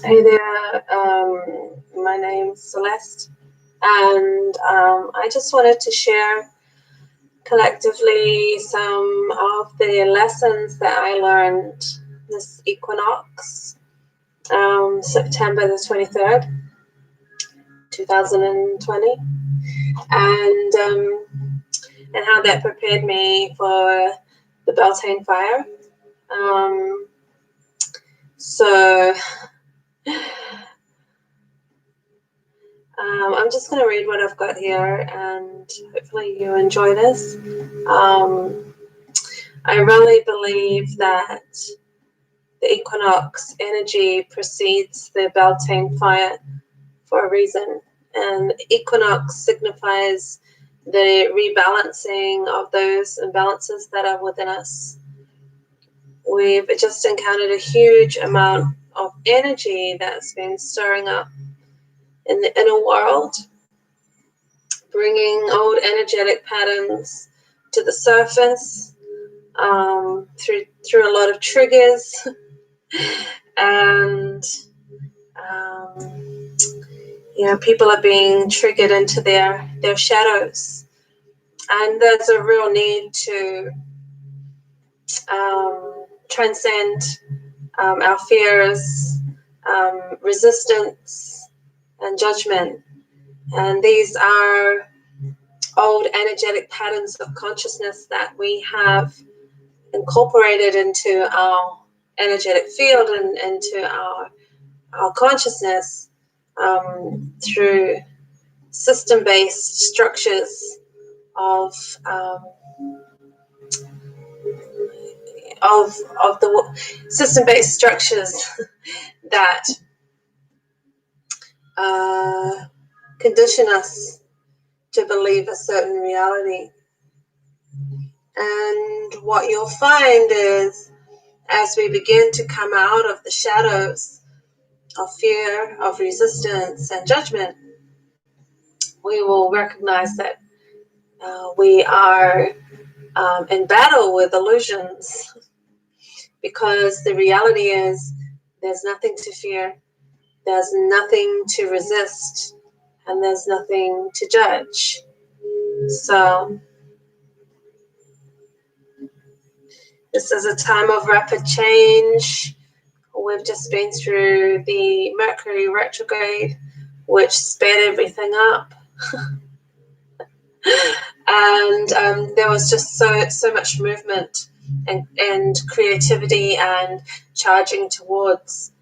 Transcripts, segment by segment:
Hey there, my name's Celeste, and I just wanted to share collectively some of the lessons that I learned this equinox, September the 23rd, 2020, and how that prepared me for the Beltane fire. So I'm just going to read what I've got here, and hopefully you enjoy this. I really believe that the equinox energy precedes the Beltane fire for a reason, and equinox signifies the rebalancing of those imbalances that are within us. We've just encountered a huge amount of energy that's been stirring up in the inner world, bringing old energetic patterns to the surface through a lot of triggers, and people are being triggered into their shadows, and there's a real need to transcend our fears, resistance, and judgment. And these are old energetic patterns of consciousness that we have incorporated into our energetic field and into our consciousness through system-based structures of the system-based structures that condition us to believe a certain reality. And what you'll find is, as we begin to come out of the shadows of fear, of resistance, and judgment, we will recognize that we are in battle with illusions, because the reality is there's nothing to fear, there's nothing to resist, and there's nothing to judge. So this is a time of rapid change. We've just been through the Mercury retrograde, which sped everything up. And there was just so much movement and creativity and charging towards.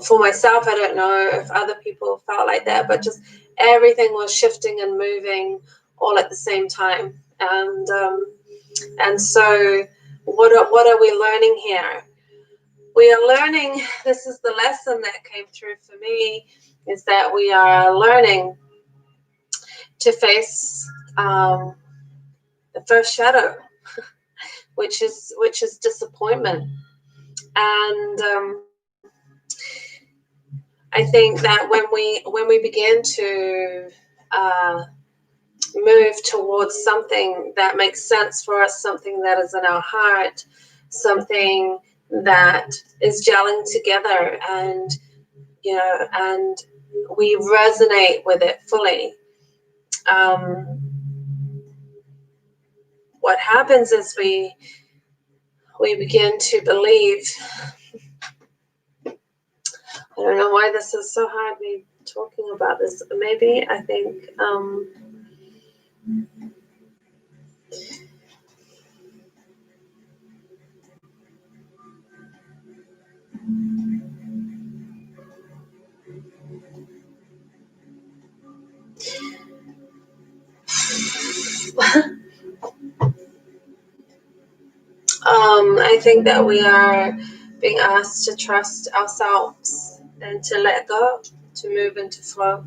For myself, I don't know if other people felt like that, but just everything was shifting and moving all at the same time. And so what are we learning here? We are learning, this is the lesson that came through for me, is that we are learning to face the first shadow, which is disappointment. And I think that when we begin to move towards something that makes sense for us, something that is in our heart, something that is gelling together, and we resonate with it fully, what happens is we begin to believe. I don't know why this is so hard, me talking about this. Maybe I think I think that we are being asked to trust ourselves and to let go, to move into flow,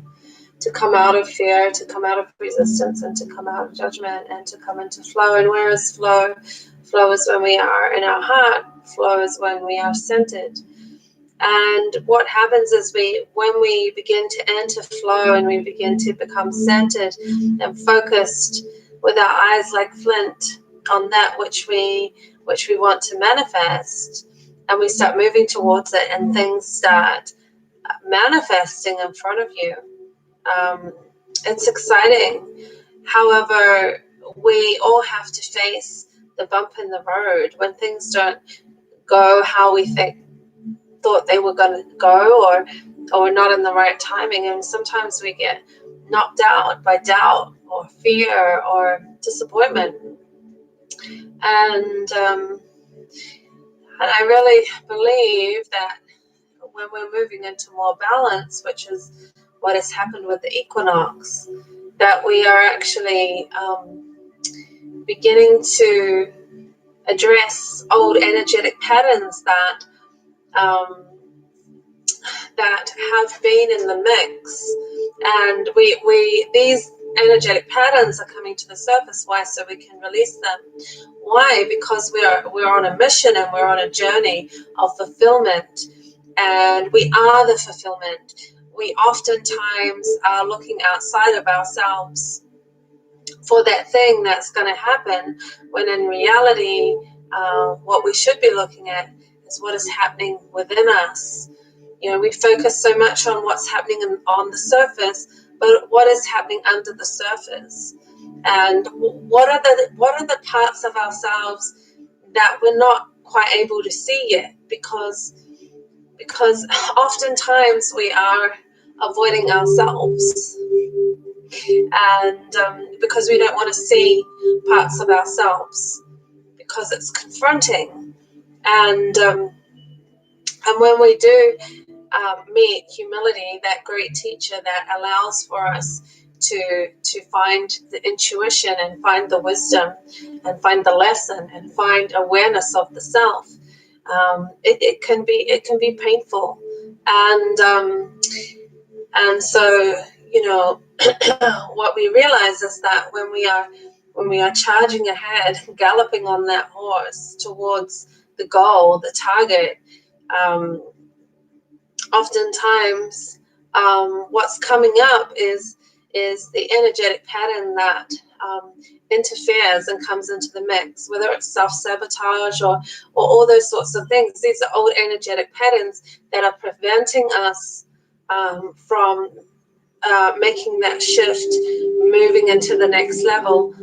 to come out of fear, to come out of resistance, and to come out of judgment, and to come into flow. And where is flow? Flow is when we are in our heart. Flow is when we are centered. And what happens is when we begin to enter flow and we begin to become centered and focused with our eyes like flint on that which we want to manifest, and we start moving towards it, and things start manifesting in front of you. It's exciting. However, we all have to face the bump in the road when things don't go how we thought they were going to go, or not in the right timing. And sometimes we get knocked out by doubt or fear or disappointment. And I really believe that when we're moving into more balance, which is what has happened with the equinox, that we are actually beginning to address old energetic patterns that have been in the mix, and these energetic patterns are coming to the surface. Why? So we can release them. Why? Because we're on a mission, and we're on a journey of fulfillment, and we are the fulfillment. We oftentimes are looking outside of ourselves for that thing that's going to happen, when in reality, what we should be looking at is what is happening within us. We focus so much on what's happening on the surface, but what is happening under the surface? And what are the parts of ourselves that we're not quite able to see yet? Because oftentimes we are avoiding ourselves, and because we don't want to see parts of ourselves, because it's confronting. And when we do meet humility, that great teacher that allows for us to find the intuition, and find the wisdom, and find the lesson, and find awareness of the self, it can be painful. And so what we realize is that when we are charging ahead, galloping on that horse towards the goal, the target, oftentimes what's coming up is the energetic pattern that interferes and comes into the mix, whether it's self-sabotage or all those sorts of things. These are old energetic patterns that are preventing us from making that shift, moving into the next level,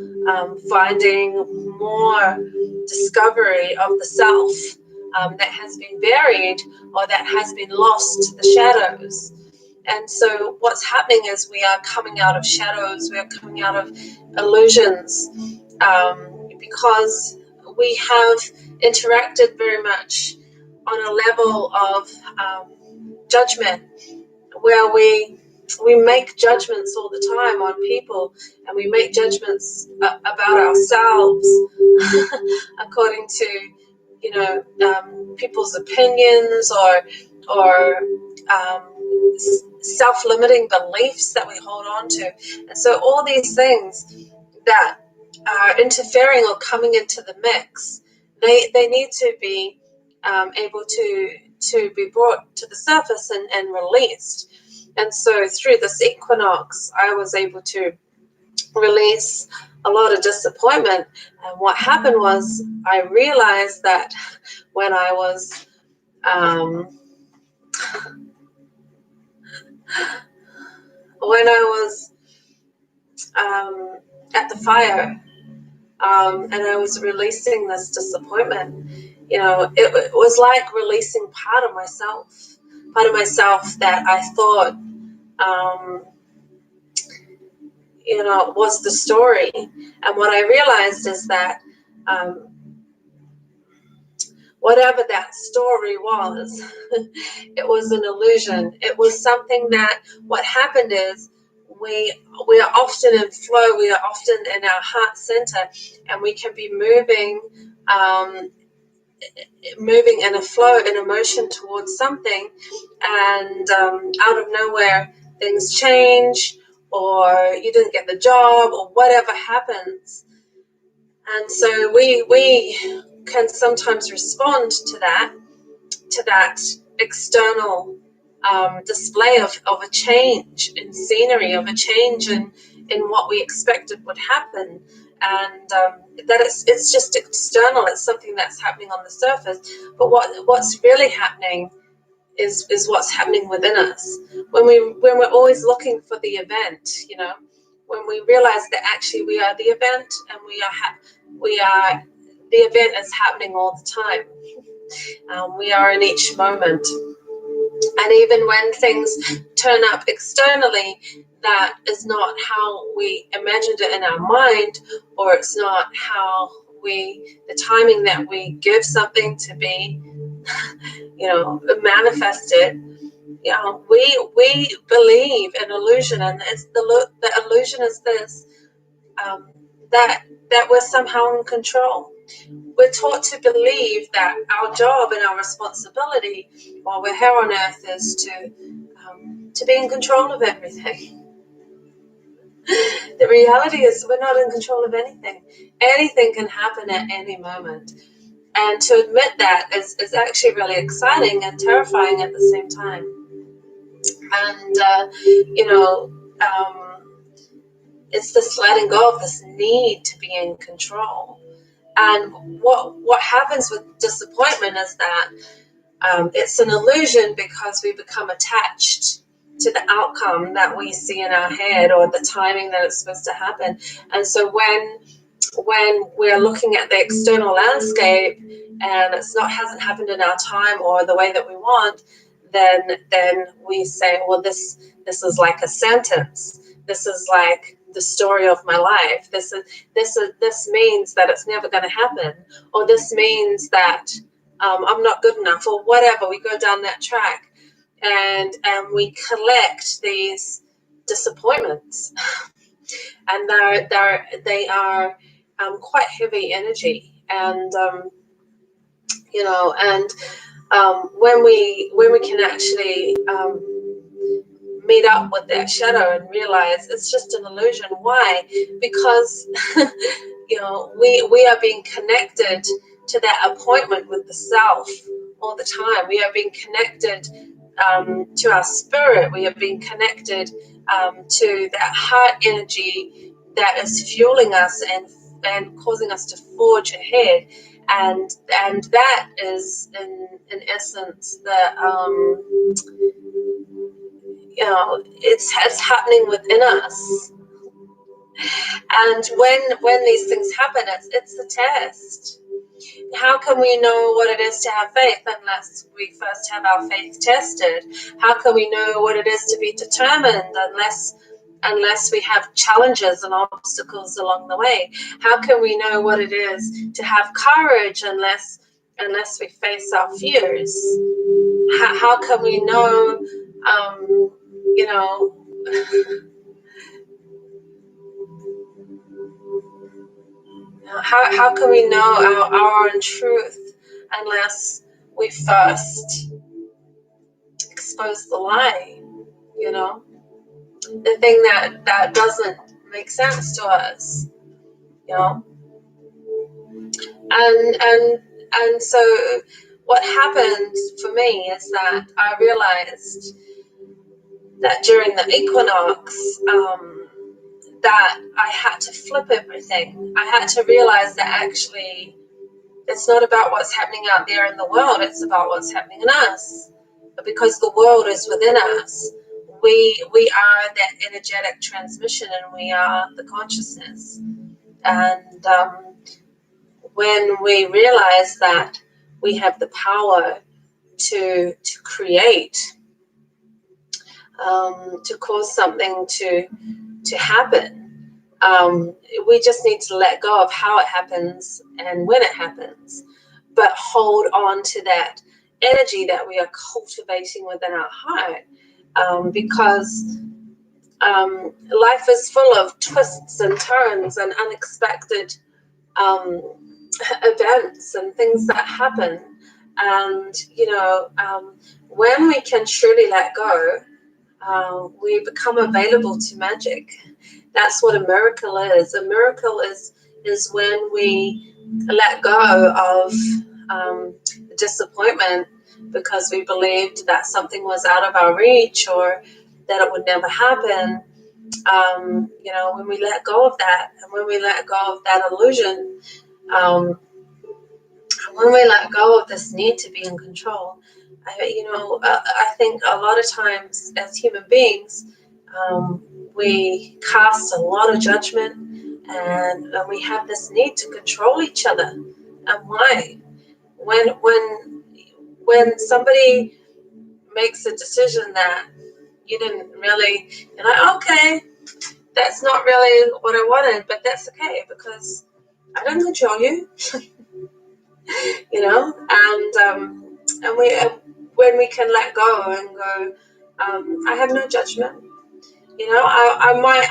finding more discovery of the self that has been buried, or that has been lost to the shadows. And so what's happening is we are coming out of shadows, we are coming out of illusions, because we have interacted very much on a level of judgment, where we make judgments all the time on people, and we make judgments about ourselves according to people's opinions, or self-limiting beliefs that we hold on to. And so all these things that are interfering or coming into the mix, they need to be able to be brought to the surface and released. And so through this equinox, I was able to release a lot of disappointment. And what happened was, I realized that when I was at the fire, and I was releasing this disappointment, it was like releasing part of myself that I thought was the story. And what I realized is that whatever that story was, it was an illusion. It was something that, what happened is, we are often in flow, we are often in our heart center, and we can be moving in a flow, in emotion towards something, and out of nowhere things change, or you didn't get the job, or whatever happens. And so we can sometimes respond to that external display of a change in scenery, of a change in what we expected would happen. and that it's just external. It's something that's happening on the surface, but what's really happening is what's happening within us. When we're always looking for the event, when we realize that actually we are the event, and we are the event is happening all the time. We are in each moment. And even when things turn up externally, that is not how we imagined it in our mind, or it's not how the timing that we give something to be, manifested. We believe in illusion, and it's the illusion is this, that we're somehow in control. We're taught to believe that our job and our responsibility while we're here on earth is to be in control of everything. The reality is we're not in control of anything. Anything can happen at any moment. And to admit that is actually really exciting and terrifying at the same time. And, it's this letting go of this need to be in control. And what happens with disappointment is that it's an illusion, because we become attached to the outcome that we see in our head, or the timing that it's supposed to happen. And so when we're looking at the external landscape and hasn't happened in our time or the way that we want, then we say, well, this is like a sentence. This is like the story of my life. This means that it's never going to happen, or this means that I'm not good enough, or whatever. We go down that track, and we collect these disappointments, and they are quite heavy energy, and when we can actually meet up with that shadow and realize it's just an illusion. Why? Because we are being connected to that appointment with the self all the time. We are being connected to our spirit. We are being connected to that heart energy that is fueling us and causing us to forge ahead. And that is in essence it's happening within us. And when these things happen, it's a test. How can we know what it is to have faith unless we first have our faith tested? How can we know what it is to be determined unless we have challenges and obstacles along the way? How can we know what it is to have courage unless we face our fears? How can we know, how can we know our own truth unless we first expose the lie? The thing that doesn't make sense to us, and so what happened for me is that I realized that during the equinox, that I had to flip everything. I had to realize that actually it's not about what's happening out there in the world, it's about what's happening in us. Because the world is within us. We are that energetic transmission, and we are the consciousness. And when we realize that we have the power to create, to cause something to happen, we just need to let go of how it happens and when it happens, but hold on to that energy that we are cultivating within our heart, because life is full of twists and turns and unexpected events and things that happen. And when we can truly let go, we become available to magic. That's what a miracle is. A miracle is when we let go of disappointment because we believed that something was out of our reach or that it would never happen, When we let go of that, and when we let go of that illusion, when we let go of this need to be in control, I think a lot of times as human beings, we cast a lot of judgment, and we have this need to control each other. And why? When somebody makes a decision that you didn't really, you're like, okay, that's not really what I wanted, but that's okay because I don't control you, and we when we can let go and go, I have no judgment. I might,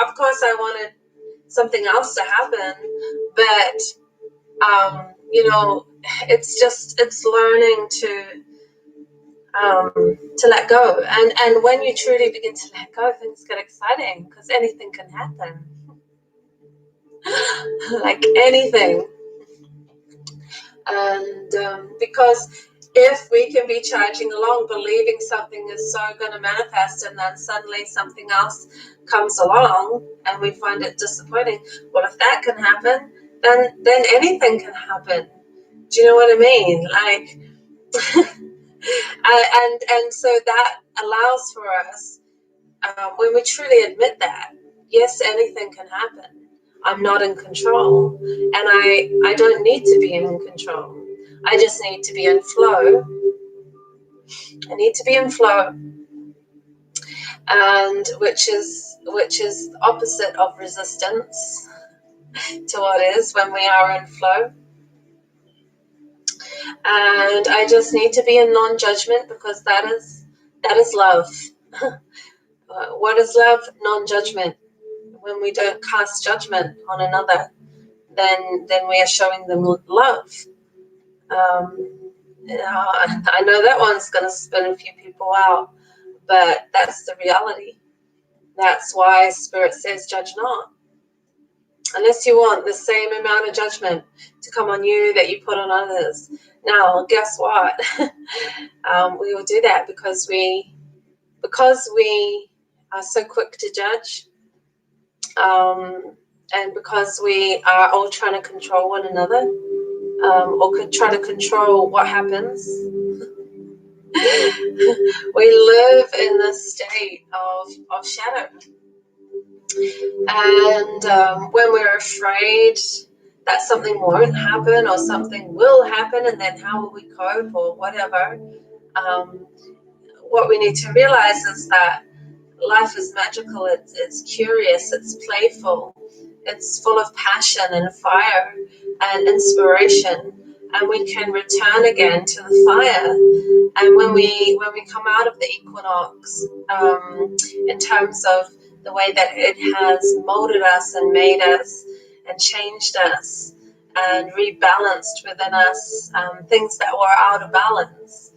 of course, I wanted something else to happen, but it's learning to let go, and when you truly begin to let go, things get exciting because anything can happen, like anything. And because if we can be charging along, believing something is so going to manifest, and then suddenly something else comes along and we find it disappointing, well, if that can happen, then anything can happen. Do you know what I mean? Like, and so that allows for us, when we truly admit that, yes, anything can happen. I'm not in control, and I don't need to be in control. I just need to be in flow. I need to be in flow, and which is opposite of resistance to what is when we are in flow. And I just need to be in non-judgment because that is love. What is love? Non-judgment. When we don't cast judgment on another, then we are showing them love. I know that one's going to spin a few people out, but that's the reality. That's why Spirit says, judge not. Unless you want the same amount of judgment to come on you that you put on others. Now, guess what? We will do that because we are so quick to judge, and because we are all trying to control one another, or could try to control what happens. We live in this state of shadow. And when we're afraid that something won't happen or something will happen, and then how will we cope or whatever, what we need to realize is that life is magical, it's curious, it's playful, it's full of passion and fire and inspiration, and we can return again to the fire. And when we come out of the equinox, in terms of the way that it has molded us and made us and changed us and rebalanced within us, things that were out of balance,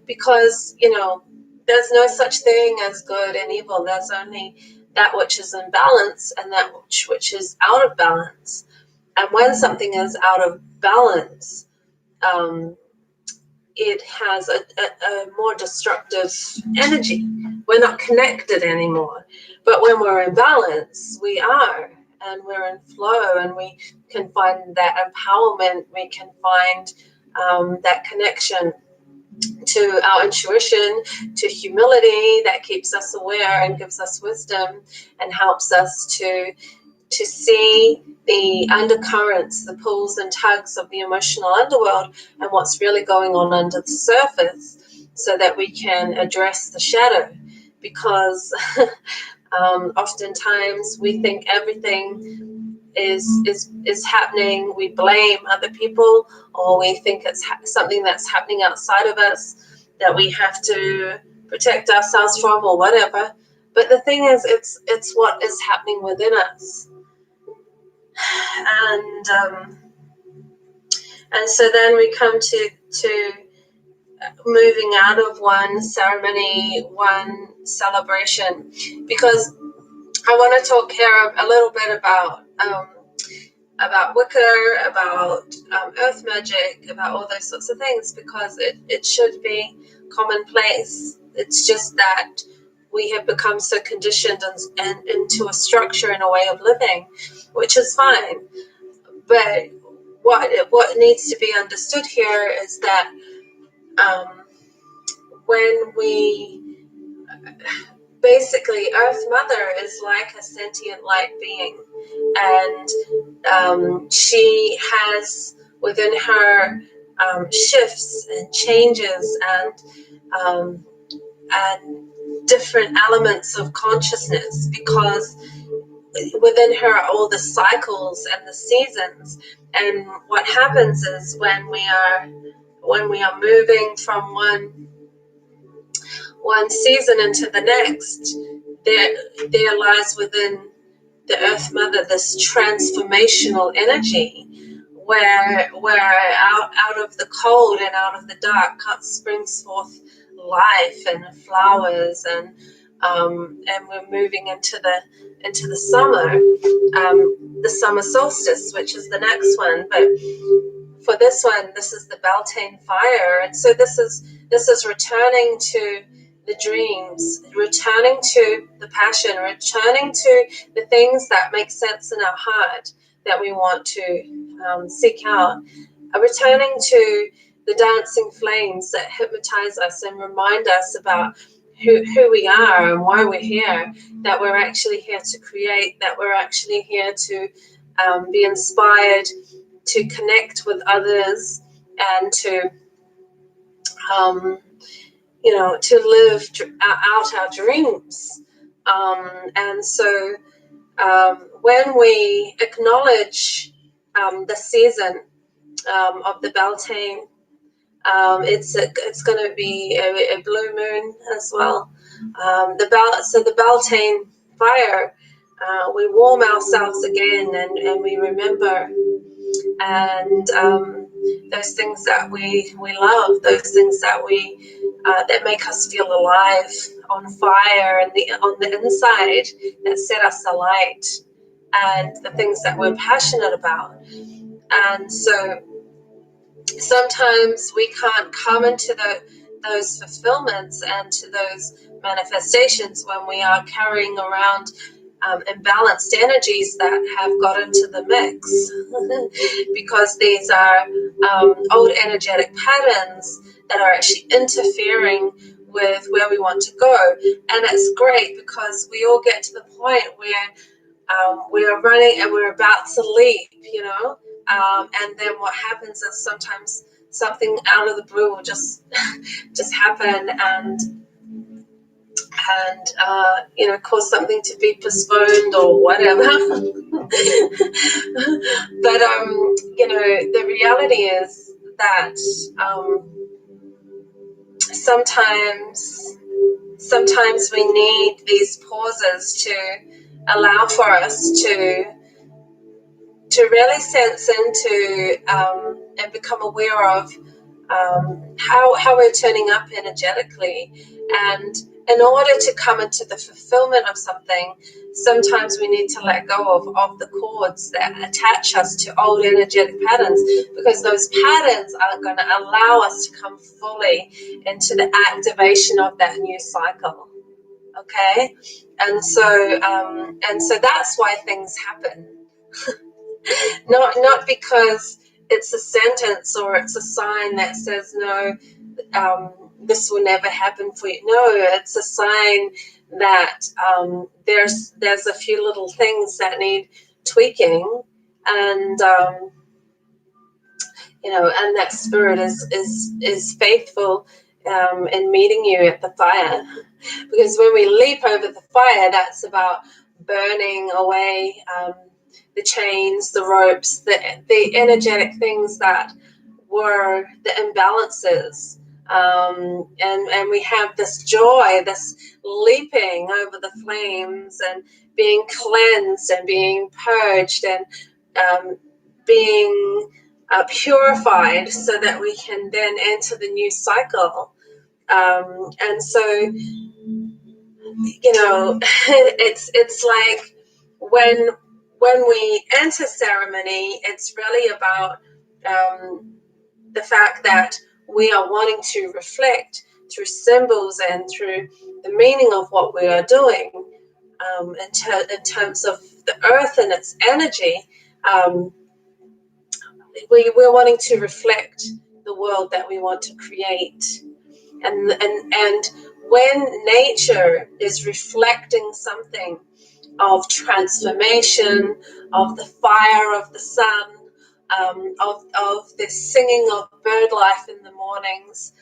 because there's no such thing as good and evil. There's only that which is in balance and that which is out of balance. And when something is out of balance, it has a more destructive energy. We're not connected anymore. But when we're in balance, we are, and we're in flow, and we can find that empowerment. We can find that connection to our intuition, to humility that keeps us aware and gives us wisdom and helps us to see the undercurrents, the pulls and tugs of the emotional underworld and what's really going on under the surface, so that we can address the shadow. Because oftentimes we think everything is happening, we blame other people, or we think it's something that's happening outside of us that we have to protect ourselves from or whatever. But the thing is, it's what is happening within us. And so then we come to moving out of one ceremony, one celebration, because I want to talk here a little bit about Wicca, about earth magic, about all those sorts of things, because it should be commonplace. It's just that we have become so conditioned and into a structure and a way of living, which is fine. But what needs to be understood here is that when we basically, Earth Mother is like a sentient light being, and she has within her shifts and changes and different elements of consciousness, because within her are all the cycles and the seasons. And what happens is when we are moving from one season into the next, there lies within the Earth Mother this transformational energy where out of the cold and out of the dark springs forth life and flowers, and we're moving into the summer, the summer solstice, which is the next one. But for this one, this is the beltane fire, and so this is returning to the dreams, returning to the passion, returning to the things that make sense in our heart that we want to seek out, returning to the dancing flames that hypnotize us and remind us about who we are and why we're here, that we're actually here to create, that we're actually here to be inspired, to connect with others, and to to live out our dreams. And so when we acknowledge the season of the beltane, it's going to be a blue moon as well. The beltane fire, we warm ourselves again, and we remember, and those things that we love, those things that that make us feel alive, on fire, and on the inside, that set us alight, and the things that we're passionate about. And so sometimes we can't come into those fulfillments and to those manifestations when we are carrying around imbalanced energies that have got into the mix, because these are old energetic patterns that are actually interfering with where we want to go. And it's great because we all get to the point where we are running and we're about to leap, and then what happens is sometimes something out of the blue will just happen and cause something to be postponed or whatever. But the reality is that sometimes we need these pauses to allow for us to really sense into and become aware of how we're turning up energetically. And in order to come into the fulfillment of something, sometimes we need to let go of the cords that attach us to old energetic patterns, because those patterns aren't going to allow us to come fully into the activation of that new cycle. Okay? And so that's why things happen. Not because it's a sentence or it's a sign that says no, this will never happen for you. No, it's a sign that there's a few little things that need tweaking, and and that spirit is faithful in meeting you at the fire. Because when we leap over the fire, that's about burning away the chains, the ropes, the energetic things that were the imbalances. And we have this joy, this leaping over the flames and being cleansed and being purged and being purified, so that we can then enter the new cycle. And so, it's like when we enter ceremony, it's really about the fact that we are wanting to reflect through symbols and through the meaning of what we are doing in terms of the earth and its energy. We're wanting to reflect the world that we want to create. And when nature is reflecting something of transformation, of the fire of the sun, of the singing of bird life in the mornings,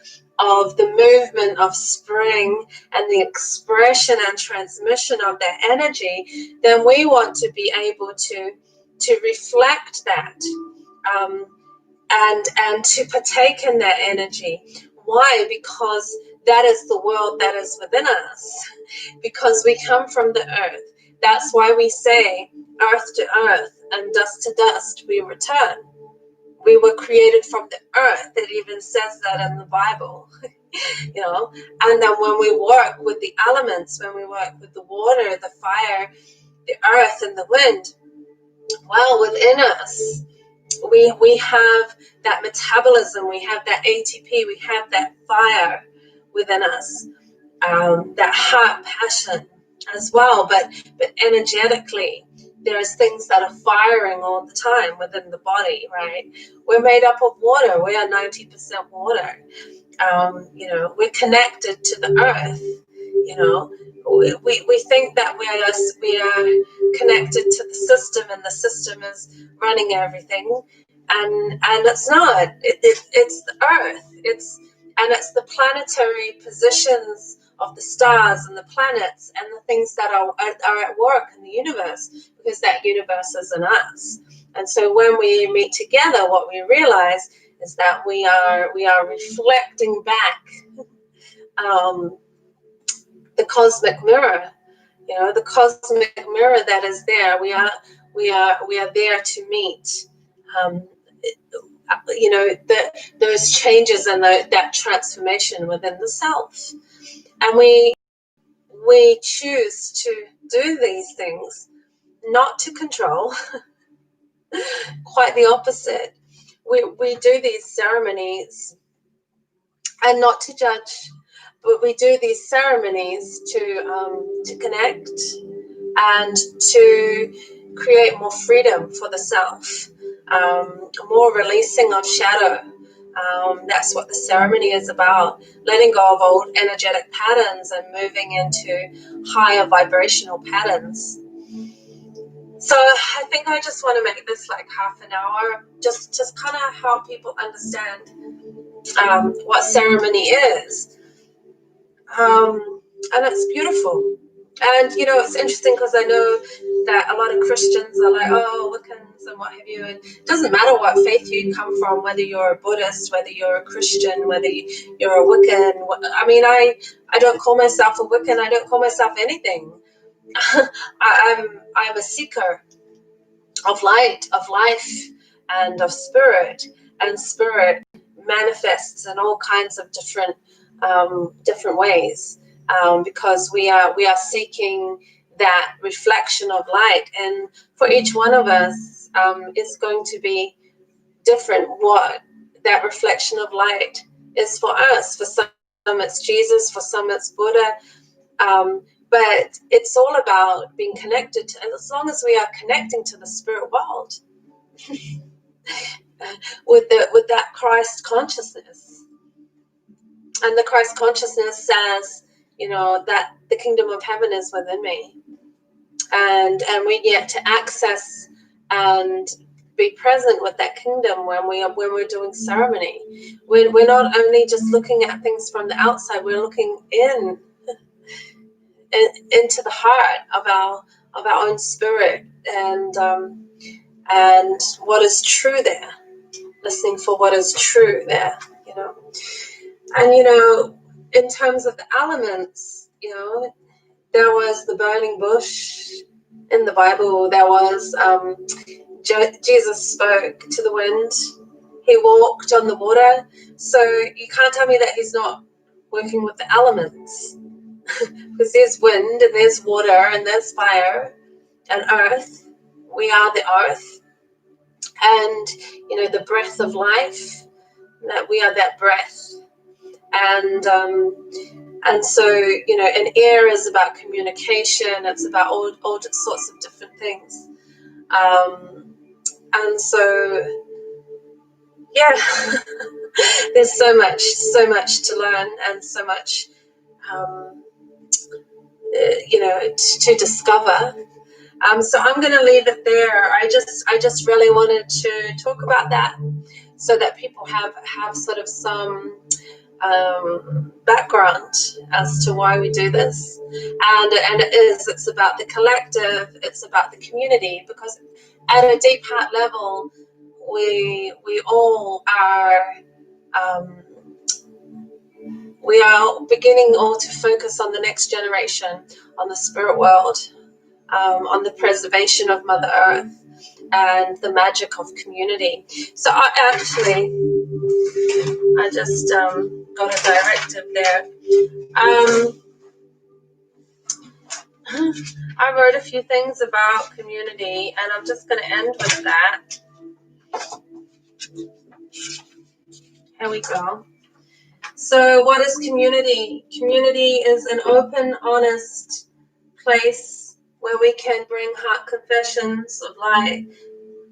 of the movement of spring and the expression and transmission of that energy, then we want to be able to reflect that, and to partake in that energy. Why? Because that is the world that is within us. Because we come from the earth. That's why we say, earth to earth and dust to dust we return. We were created from the earth. It even says that in the Bible. And then when we work with the elements, when we work with the water, the fire, the earth, and the wind, well, within us, we have that metabolism, we have that ATP, we have that fire within us, that heart passion as well, but energetically there's things that are firing all the time within the body, right? We're made up of water. We are 90% water. We're connected to the earth. We think that we are connected to the system, and the system is running everything, and it's not. It's the earth. It's the planetary positions of the stars and the planets and the things that are at work in the universe, because that universe is in us. And so when we meet together, what we realize is that we are reflecting back the cosmic mirror, the cosmic mirror that is there. We are there to meet, those changes and that transformation within the self. And we choose to do these things, not to control, quite the opposite. We do these ceremonies and not to judge, but we do these ceremonies to connect and to create more freedom for the self, more releasing of shadow. That's what the ceremony is about, letting go of old energetic patterns and moving into higher vibrational patterns. So I think I just want to make this like half an hour, just kind of help people understand what ceremony is. And it's beautiful. And, it's interesting because I know that a lot of Christians are like, oh, Wiccans and what have you. And it doesn't matter what faith you come from, whether you're a Buddhist, whether you're a Christian, whether you're a Wiccan. I mean, I don't call myself a Wiccan. I don't call myself anything. I'm a seeker of light, of life, and of spirit. And spirit manifests in all kinds of different ways, because we are seeking that reflection of light, and for each one of us, it's going to be different what that reflection of light is for us. For some it's Jesus, for some it's Buddha, but it's all about being connected to, and as long as we are connecting to the spirit world, with that Christ consciousness. And the Christ consciousness says, that the kingdom of heaven is within me. And we get to access and be present with that kingdom when we're doing ceremony. We're not only just looking at things from the outside, we're looking into the heart of our own spirit, and what is true there, listening for what is true there, And, in terms of the elements, there was the burning bush in the Bible. There was, Jesus spoke to the wind. He walked on the water. So you can't tell me that he's not working with the elements. Because there's wind and there's water and there's fire and earth. We are the earth. And, the breath of life, that we are that breath. And And so, and air is about communication. It's about all sorts of different things. And so, yeah, there's so much to learn, and so much, to discover. So I'm going to leave it there. I just really wanted to talk about that, so that people have sort of some background as to why we do this, and it's about the collective, it's about the community, because at a deep heart level, we all are. We are beginning all to focus on the next generation, on the spirit world, on the preservation of Mother Earth, and the magic of community. So I just got a directive there. I wrote a few things about community, and I'm just going to end with that. Here we go. So what is community? Community is an open, honest place where we can bring heart confessions of light,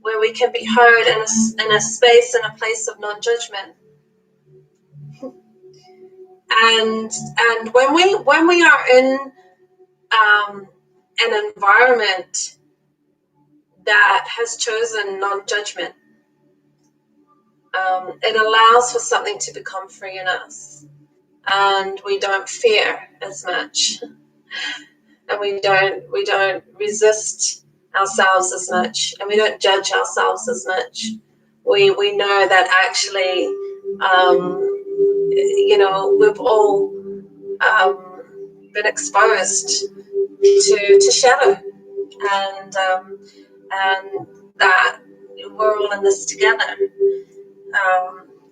where we can be heard in a space and a place of non-judgment. And when we are in an environment that has chosen non-judgment, it allows for something to become free in us, and we don't fear as much, and we don't resist ourselves as much, and we don't judge ourselves as much. We know that actually, we've all been exposed to shadow, and that we're all in this together.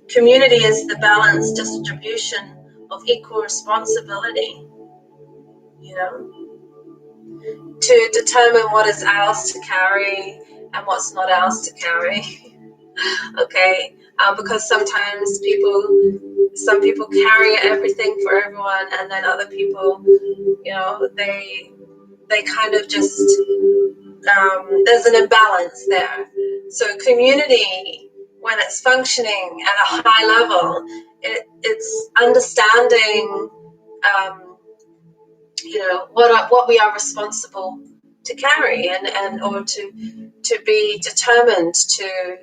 Community is the balanced distribution of equal responsibility, to determine what is ours to carry and what's not ours to carry. Okay, because sometimes some people carry everything for everyone, and then other people, they kind of just, there's an imbalance there. So community, when it's functioning at a high level, it's understanding, what we are responsible to carry, and or to be determined to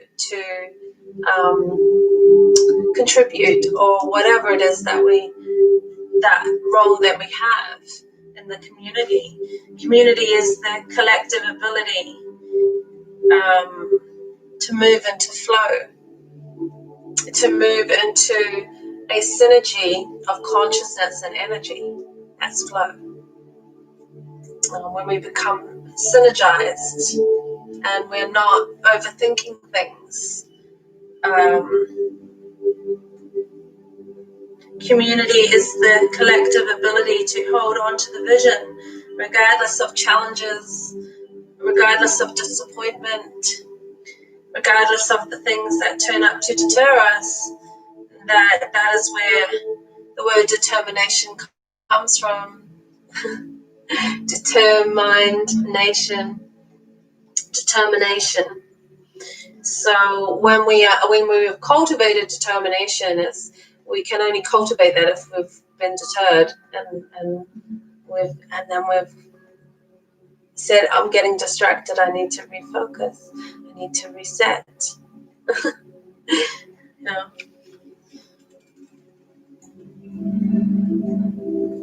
contribute, or whatever it is that role that we have in the community. Community is the collective ability to move into flow, to move into a synergy of consciousness and energy. That's flow. When we become synergized and we're not overthinking things. Community is the collective ability to hold on to the vision, regardless of challenges, regardless of disappointment, regardless of the things that turn up to deter us. That is where the word determination comes from. Determination. So when we've cultivated determination, we can only cultivate that if we've been deterred, and then we've said, I'm getting distracted, I need to refocus, I need to reset.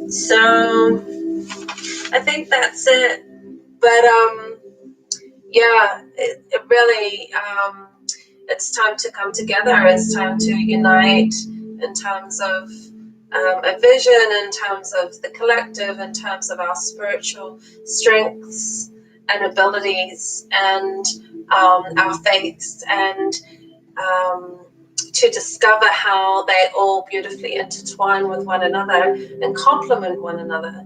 So I think that's it. But it really, it's time to come together. It's time to unite in terms of a vision, in terms of the collective, in terms of our spiritual strengths and abilities, and our faiths, and to discover how they all beautifully intertwine with one another and complement one another.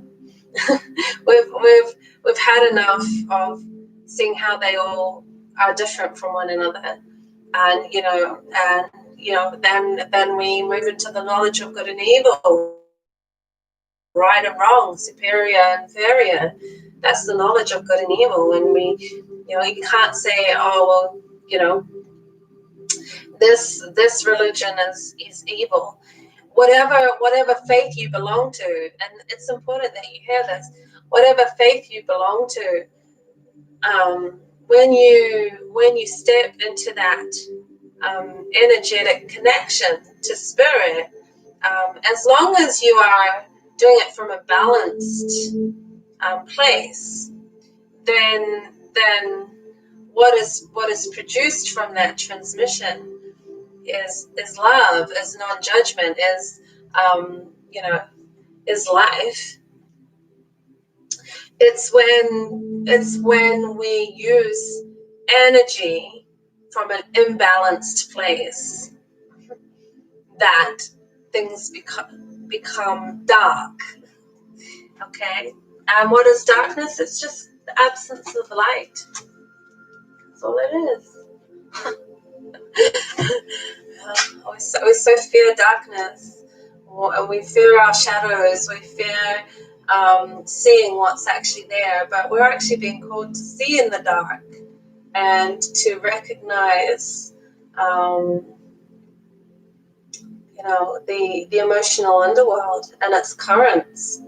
We've had enough of seeing how they all are different from one another, and then we move into the knowledge of good and evil. right and wrong, superior and inferior. That's the knowledge of good and evil. And you can't say, oh, well, this religion is evil. Whatever faith you belong to, and it's important that you hear this, whatever faith you belong to, when you step into that energetic connection to spirit, as long as you are doing it from a balanced place, then what is produced from that transmission is love, is non-judgment, is life. It's when we use energy from an imbalanced place that things become dark. Okay, and what is darkness? It's just the absence of light. That's all it is. We so fear darkness, and we fear our shadows. We fear seeing what's actually there, but we're actually being called to see in the dark and to recognize, the emotional underworld and its currents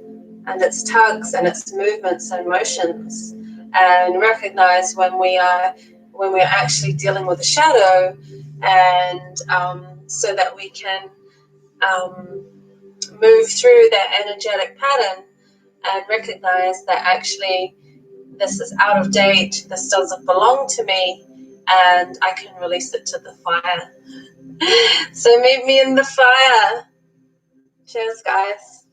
and its tugs and its movements and motions, and recognize when we're actually dealing with a shadow, and so that we can move through that energetic pattern and recognize that actually this is out of date, this doesn't belong to me, and I can release it to the fire. So meet me in the fire. Cheers, guys.